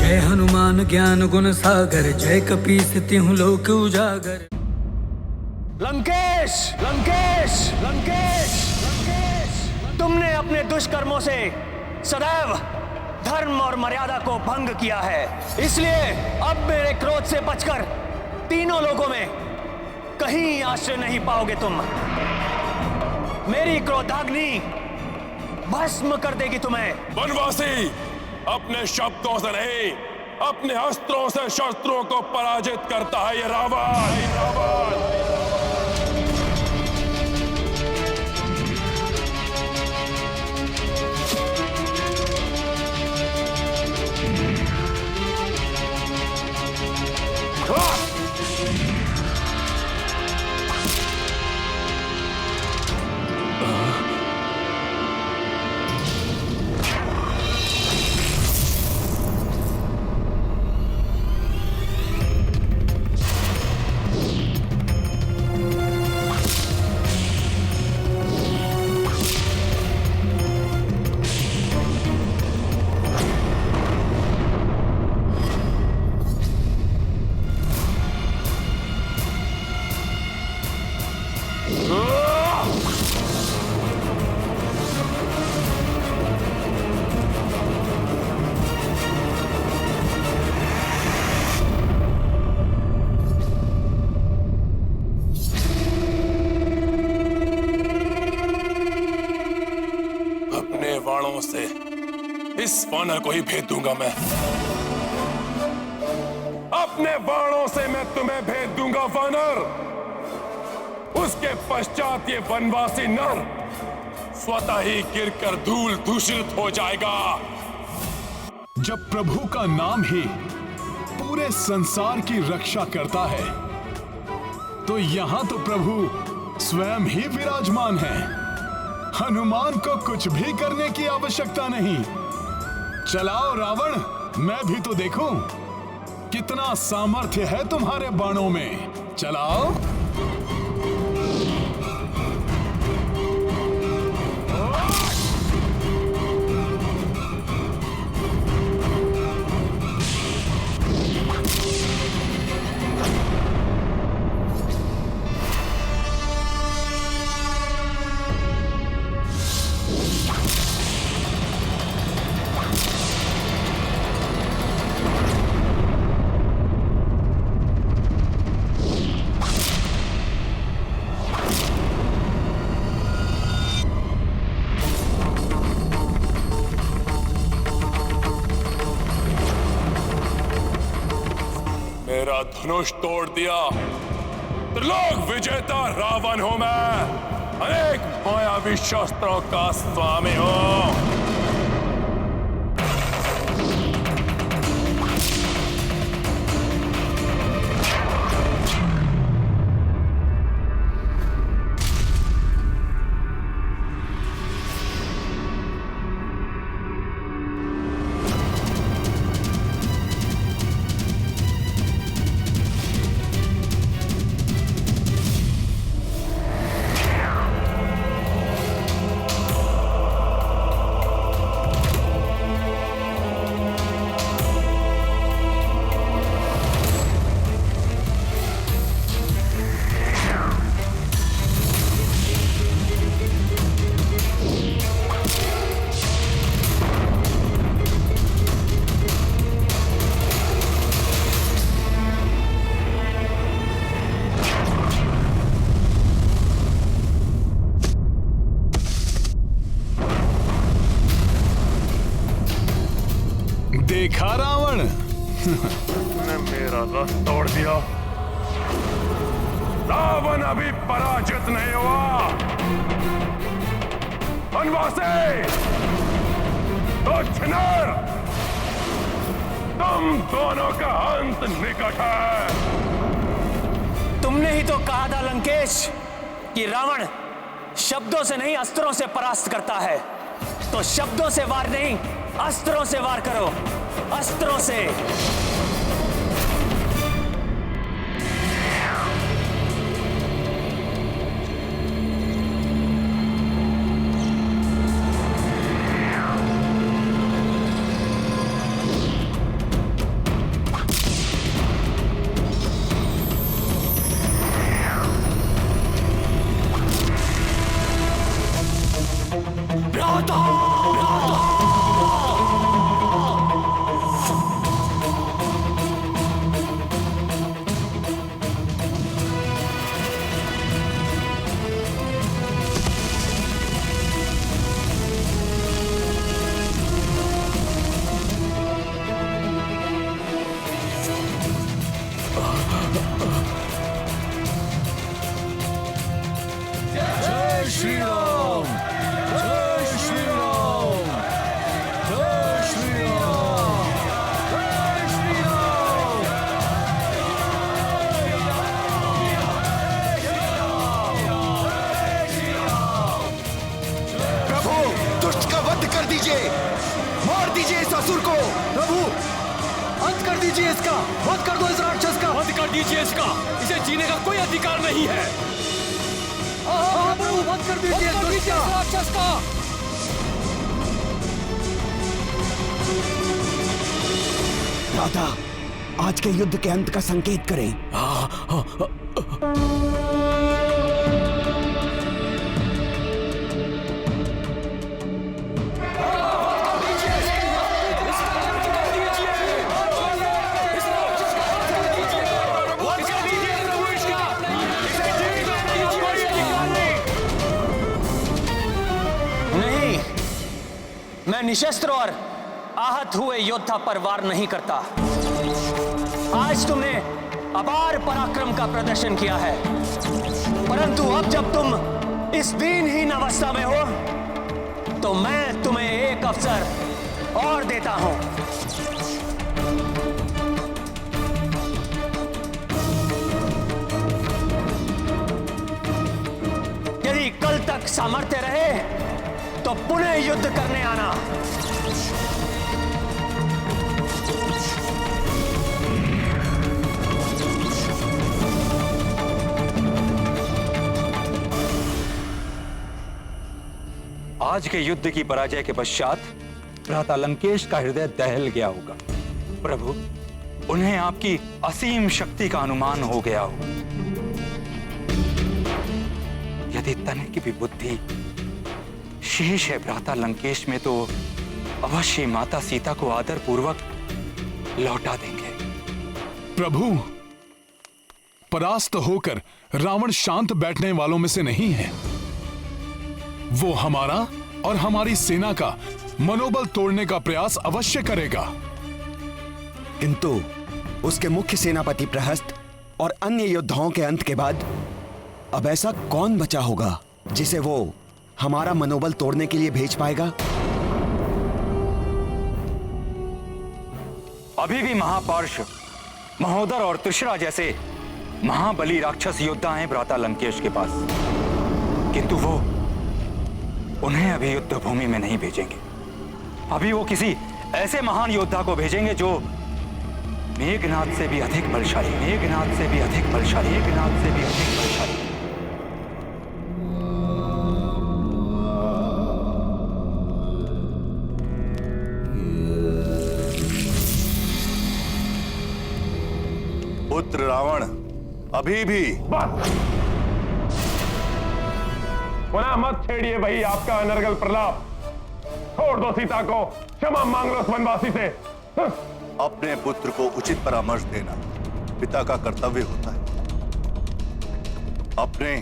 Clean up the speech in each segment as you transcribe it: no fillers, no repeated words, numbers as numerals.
जय हनुमान ज्ञान गुण सागर, जय कपीस तिहुँ लोक उजागर। लंकेश, लंकेश, लंकेश, लंकेश, तुमने अपने दुष्कर्मों से सदैव धर्म और मर्यादा को भंग किया है, इसलिए अब मेरे क्रोध से बचकर तीनों लोगों में कहीं आश्रय नहीं पाओगे तुम। मेरी क्रोधाग्नि भस्म कर देगी तुम्हें। वनवासी, अपने शब्दों से नहीं, अपने अस्त्रों से शस्त्रों को पराजित करता है ये रावण। बाणों से इस वानर को ही भेद दूंगा मैं। अपने बाणों से मैं तुम्हें भेद दूंगा वानर। उसके पश्चात ये वनवासी नर स्वतः ही गिरकर धूल दूषित हो जाएगा। जब प्रभु का नाम ही पूरे संसार की रक्षा करता है, तो यहां तो प्रभु स्वयं ही विराजमान है। हनुमान को कुछ भी करने की आवश्यकता नहीं। चलाओ रावण, मैं भी तो देखूं कितना सामर्थ्य है तुम्हारे बाणों में। चलाओ। मेरा धनुष तोड़ दिया। त्रिलोक विजेता रावण हूं मैं, अनेक मायावी शस्त्रों का स्वामी हूं। देखा रावण, ने मेरा रथ तोड़ दिया। रावण अभी पराजित नहीं हुआ। वनवासी, तुच्छ नर, तुम दोनों का अंत निकट है। तुमने ही तो कहा था लंकेश कि रावण शब्दों से नहीं अस्त्रों से परास्त करता है, तो शब्दों से वार नहीं अस्त्रों से वार करो, अस्त्रों से। जय श्री राम, जय श्री राम, जय श्री राम, जय श्री राम। प्रभु, दुष्ट का वध कर दीजिए, मार दीजिए इस असुर को। प्रभु, अंत कर दीजिए इसका, वध कर दो इस राक्षस का। वध कर दीजिए इसका, इसे जीने का कोई अधिकार नहीं है। प्रभु, वध कर दीजिए इस राक्षस का। राधा, आज के युद्ध के अंत का संकेत करें। नहीं, मैं निशस्त्र और आहत हुए योद्धा पर वार नहीं करता। आज तुमने अपार पराक्रम का प्रदर्शन किया है, परंतु अब जब तुम इस दीनहीन अवस्था में हो, तो मैं तुम्हें एक अवसर और देता हूं। यदि कल तक सामर्थ्य रहे तो पुनः युद्ध करने आना। आज के युद्ध की पराजय के पश्चात भ्राता लंकेश का हृदय दहल गया होगा। प्रभु, उन्हें आपकी असीम शक्ति का अनुमान हो गया होगा। यदि तने की भी बुद्धि शेष है भ्राता लंकेश में, तो अवश्य माता सीता को आदर पूर्वक लौटा देंगे। प्रभु, परास्त होकर रावण शांत बैठने वालों में से नहीं है। वो हमारा और हमारी सेना का मनोबल तोड़ने का प्रयास अवश्य करेगा। किंतु उसके मुख्य सेनापति प्रहस्त और अन्य योद्धाओं के अंत के बाद अब ऐसा कौन बचा होगा जिसे वो हमारा मनोबल तोड़ने के लिए भेज पाएगा? अभी भी महापार्श, महोदर और तुषरा जैसे महाबली राक्षस योद्धा हैं भ्राता लंकेश के पास, किंतु वो उन्हें अभी युद्ध भूमि में नहीं भेजेंगे। अभी वो किसी ऐसे महान योद्धा को भेजेंगे जो मेघनाद से भी अधिक बलशाली, मेघनाद से भी अधिक बलशाली, मेघनाद से भी अधिक बलशाली। पुत्र रावण, अभी भी पुनः मत छेड़िए भाई आपका अनर्गल प्रलाप। छोड़ दो सीता को, क्षमा मांग लो उस वनवासी से। अपने पुत्र को उचित परामर्श देना पिता का कर्तव्य होता है। अपने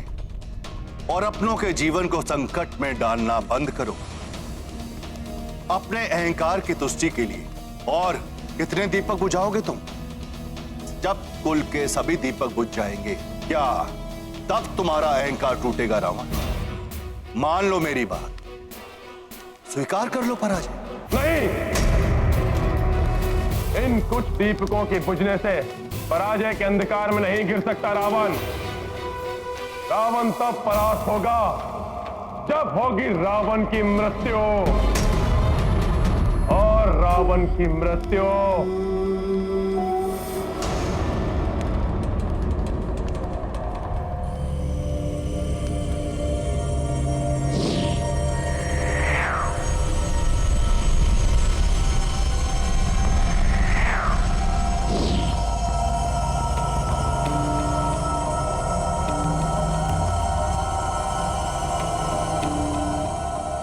और अपनों के जीवन को संकट में डालना बंद करो। अपने अहंकार की तुष्टि के लिए और कितने दीपक बुझाओगे तुम? जब कुल के सभी दीपक बुझ जाएंगे, क्या तब तुम्हारा अहंकार टूटेगा रावण? मान लो मेरी बात, स्वीकार कर लो पराजय। नहीं, इन कुछ दीपकों के बुझने से पराजय के अंधकार में नहीं गिर सकता रावण। रावण तब परास्त होगा जब होगी रावण की मृत्यु, और रावण की मृत्यु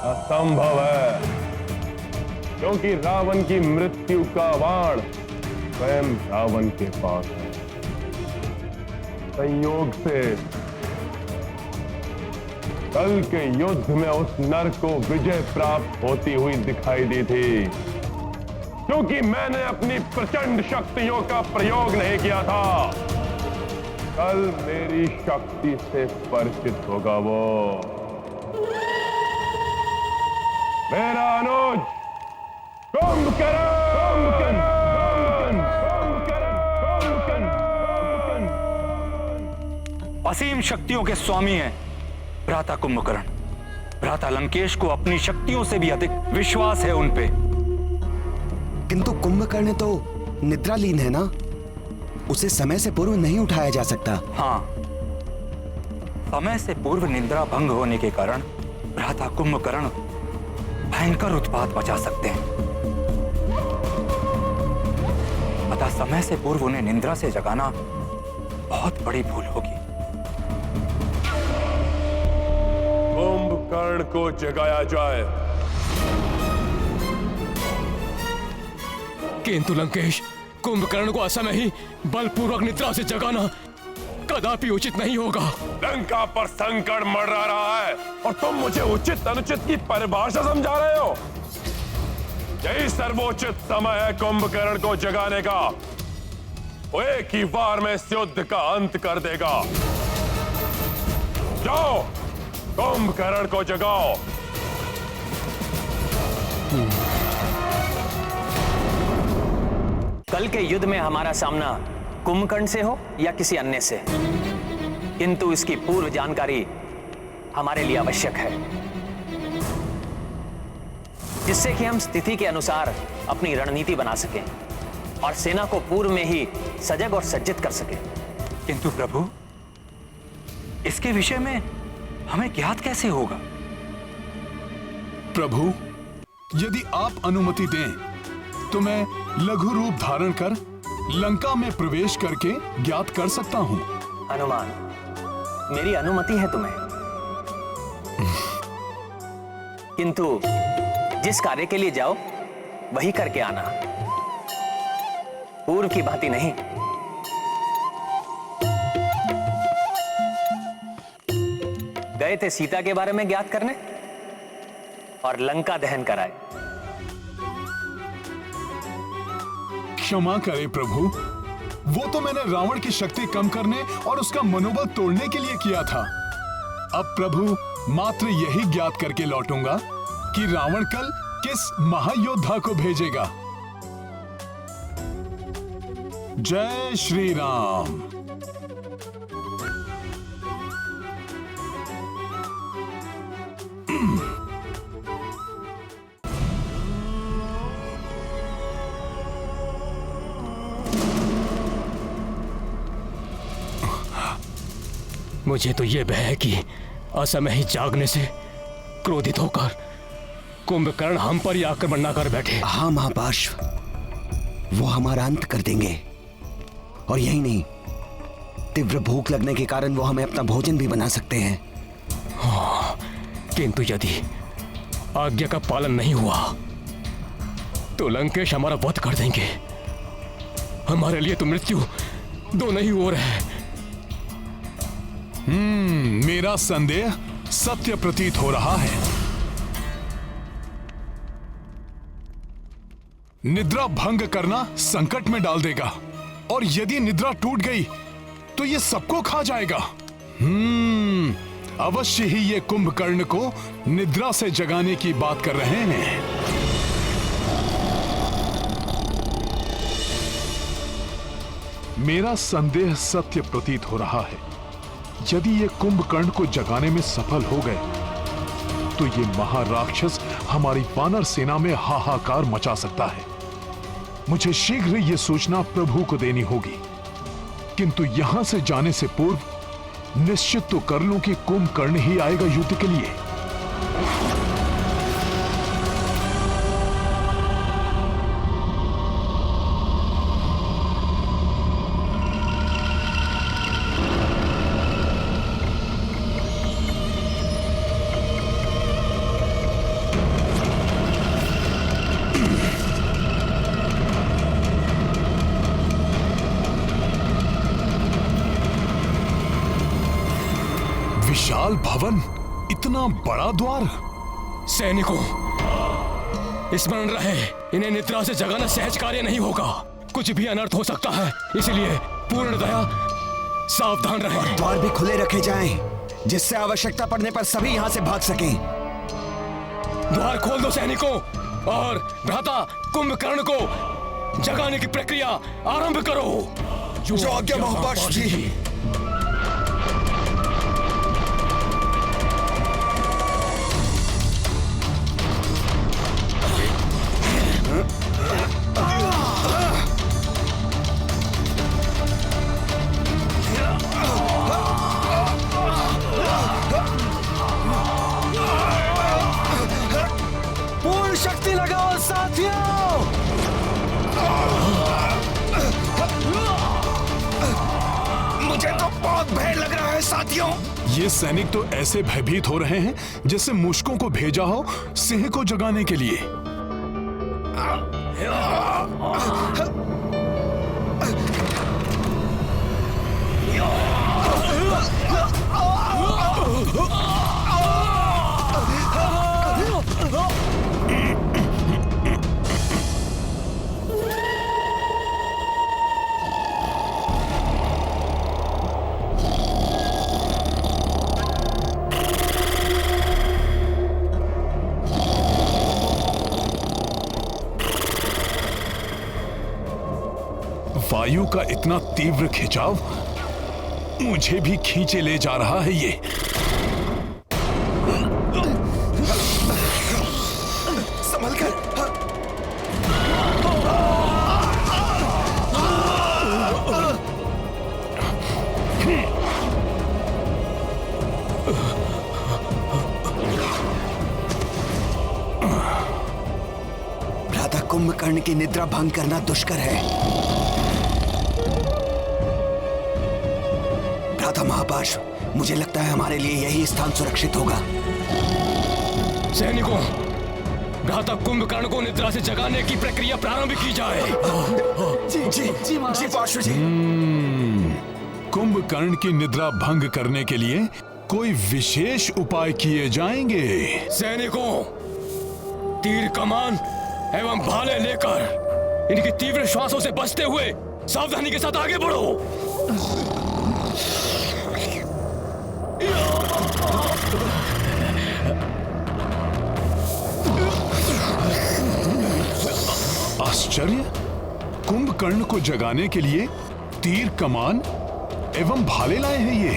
असंभव है, क्योंकि रावण की मृत्यु का बाण स्वयं रावण के पास है। संयोग से कल के युद्ध में उस नर को विजय प्राप्त होती हुई दिखाई दी थी, क्योंकि मैंने अपनी प्रचंड शक्तियों का प्रयोग नहीं किया था। कल मेरी शक्ति से परिचित होगा वो। मेरा अनुज कुंभकर्ण। असीम शक्तियों के स्वामी हैं भ्राता कुंभकर्ण। भ्राता लंकेश को अपनी शक्तियों से भी अधिक विश्वास है उन पे। किंतु कुंभकर्ण तो निद्रालीन है ना, उसे समय से पूर्व नहीं उठाया जा सकता। हाँ, समय से पूर्व निद्रा भंग होने के कारण भ्राता कुंभकर्ण भयंकर उत्पात मचा सकते हैं। अतः समय से पूर्व उन्हें निद्रा से जगाना बहुत बड़ी भूल होगी। कुंभकर्ण को जगाया जाए। किंतु लंकेश, कुंभकर्ण को असमय ही बलपूर्वक निद्रा से जगाना कदापि उचित नहीं होगा। लंका पर संकट मंडरा रहा है और तुम मुझे उचित अनुचित की परिभाषा समझा रहे हो। यही सर्वोचित समय है कुंभकर्ण को जगाने का। वो एक ही बार में इस युद्ध का अंत कर देगा। जाओ, कुंभकर्ण को जगाओ। कल के युद्ध में हमारा सामना कुंभकर्ण से हो या किसी अन्य से, किंतु इसकी पूर्व जानकारी हमारे लिए आवश्यक है, जिससे कि हम स्थिति के अनुसार अपनी रणनीति बना सकें और सेना को पूर्व में ही सजग और सज्जित कर सकें। किंतु प्रभु, इसके विषय में हमें ज्ञात कैसे होगा? प्रभु, यदि आप अनुमति दें तो मैं लघु रूप धारण कर लंका में प्रवेश करके ज्ञात कर सकता हूं। हनुमान, मेरी अनुमति है तुम्हें, किंतु जिस कार्य के लिए जाओ वही करके आना, पूर्व की भांति नहीं। गए थे सीता के बारे में ज्ञात करने और लंका दहन कराए। क्षमा करें प्रभु, वो तो मैंने रावण की शक्ति कम करने और उसका मनोबल तोड़ने के लिए किया था। अब प्रभु मात्र यही ज्ञात करके लौटूंगा कि रावण कल किस महायोद्धा को भेजेगा। जय श्री राम। मुझे तो यह भय है कि असमय ही जागने से क्रोधित होकर कुंभकर्ण हम पर ही आक्रमण न कर बैठे। हाँ महापार्श्व, वो हमारा अंत कर देंगे। और यही नहीं, तीव्र भूख लगने के कारण वो हमें अपना भोजन भी बना सकते हैं। हाँ, किंतु यदि आज्ञा का पालन नहीं हुआ तो लंकेश हमारा वध कर देंगे। हमारे लिए तो मृत्यु दोनों ही ओर है। मेरा संदेह सत्य प्रतीत हो रहा है। निद्रा भंग करना संकट में डाल देगा, और यदि निद्रा टूट गई तो ये सबको खा जाएगा। अवश्य ही ये कुंभकर्ण को निद्रा से जगाने की बात कर रहे हैं। मेरा संदेह सत्य प्रतीत हो रहा है। यदि ये कुंभकर्ण को जगाने में सफल हो गए तो ये महाराक्षस हमारी वानर सेना में हाहाकार मचा सकता है। मुझे शीघ्र ये सूचना प्रभु को देनी होगी, किंतु यहां से जाने से पूर्व निश्चित तो कर लूं कि कुंभकर्ण ही आएगा युद्ध के लिए। विशाल भवन, इतना बड़ा द्वार। सैनिकों, स्मरण रहे, इन्हें निद्रा से जगाना सहज कार्य नहीं होगा। कुछ भी अनर्थ हो सकता है, इसलिए पूर्ण दया सावधान रहें। द्वार भी खुले रखे जाएं, जिससे आवश्यकता पड़ने पर सभी यहाँ से भाग सकें। द्वार खोल दो सैनिकों, और भ्राता कुंभकर्ण को जगाने की प्रक्रिया आरंभ करो। जो आज्ञा महापार्षद जी। पूर्ण शक्ति लगाओ साथियों। मुझे तो बहुत भय लग रहा है साथियों। ये सैनिक तो ऐसे भयभीत हो रहे हैं जैसे मूषकों को भेजा हो सिंह को जगाने के लिए। वायु का इतना तीव्र खिंचाव मुझे भी खींचे ले जा रहा है। ये संभल कर। भ्राता कुंभकर्ण की निद्रा भंग करना दुष्कर है। भ्राता महापार्षद, मुझे लगता है हमारे लिए यही स्थान सुरक्षित होगा। सैनिकों, भ्राता कुंभकर्ण को निद्रा से जगाने की प्रक्रिया प्रारंभ की जाए। जी पार्षद जी। कुंभकर्ण की निद्रा भंग करने के लिए कोई विशेष उपाय किए जाएंगे। सैनिकों, तीर कमान एवं भाले लेकर इनकी तीव्र श्वासों से बचते हुए सावधानी के साथ आगे बढ़ो। आश्चर्य, कुंभकर्ण को जगाने के लिए तीर कमान एवं भाले लाए हैं ये।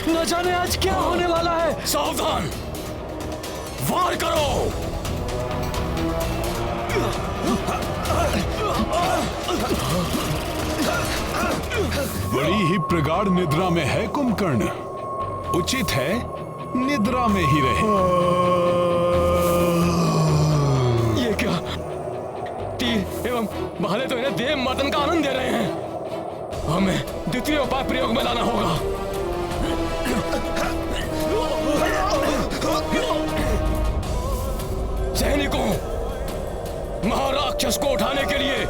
न जाने आज क्या होने वाला है। सावधान, वार करो। बड़ी ही प्रगाढ़ निद्रा में है कुंभकर्ण। उचित है निद्रा में ही रहे। ये क्या? तीर एवं भाले तो इन्हें देव मर्दन का आनंद दे रहे हैं। हमें द्वितीय उपाय प्रयोग में लाना होगा। सैनिकों, महाराक्षस को उठाने के लिए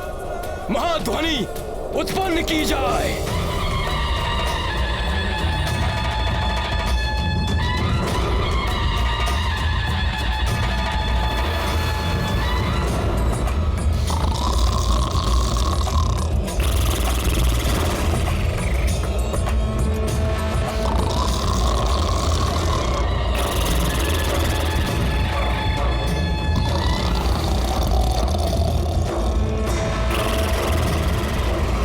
महाध्वनि उत्पन्न की जाए।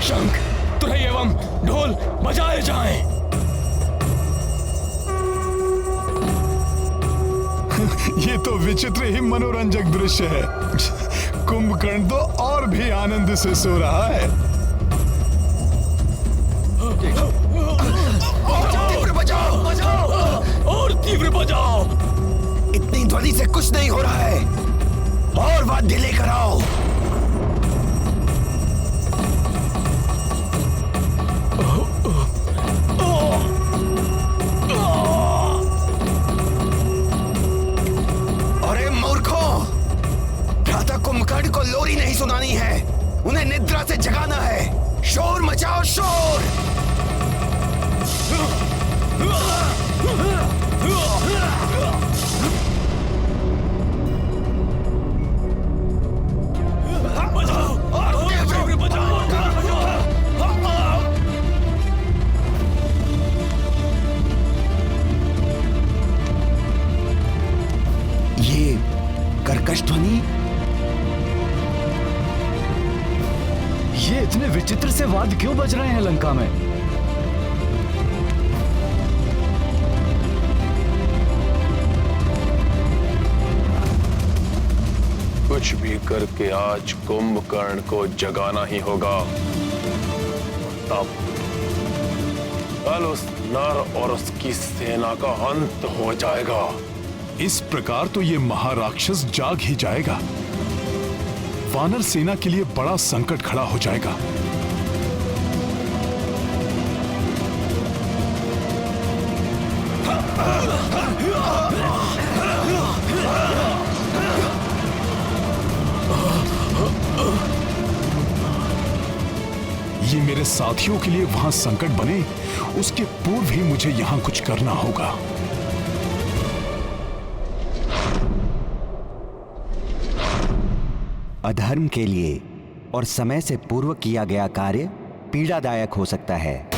शंख, तुरही एवं ढोल बजाए जाएं। ये तो विचित्र ही मनोरंजक दृश्य है। कुंभकर्ण तो और भी आनंद से सो रहा है। तीव्र बजाओ, बजाओ और तीव्र बजाओ। इतनी ध्वनि से कुछ नहीं हो रहा है। और वाद्य लेकर आओ। अरे मूर्खों, भ्राता कुंभकर्ण को लोरी नहीं सुनानी है, उन्हें निद्रा से जगाना है। शोर मचाओ, शोर। ये कर्कश ध्वनि, ये इतने विचित्र से वाद्य क्यों बज रहे हैं लंका में? कुछ भी करके आज कुंभकर्ण को जगाना ही होगा। तब कल उस नर और उसकी सेना का अंत हो जाएगा। इस प्रकार तो ये महाराक्षस जाग ही जाएगा। वानर सेना के लिए बड़ा संकट खड़ा हो जाएगा। ये मेरे साथियों के लिए वहां संकट बने, उसके पूर्व ही मुझे यहां कुछ करना होगा। अधर्म के लिए और समय से पूर्व किया गया कार्य पीड़ादायक हो सकता है।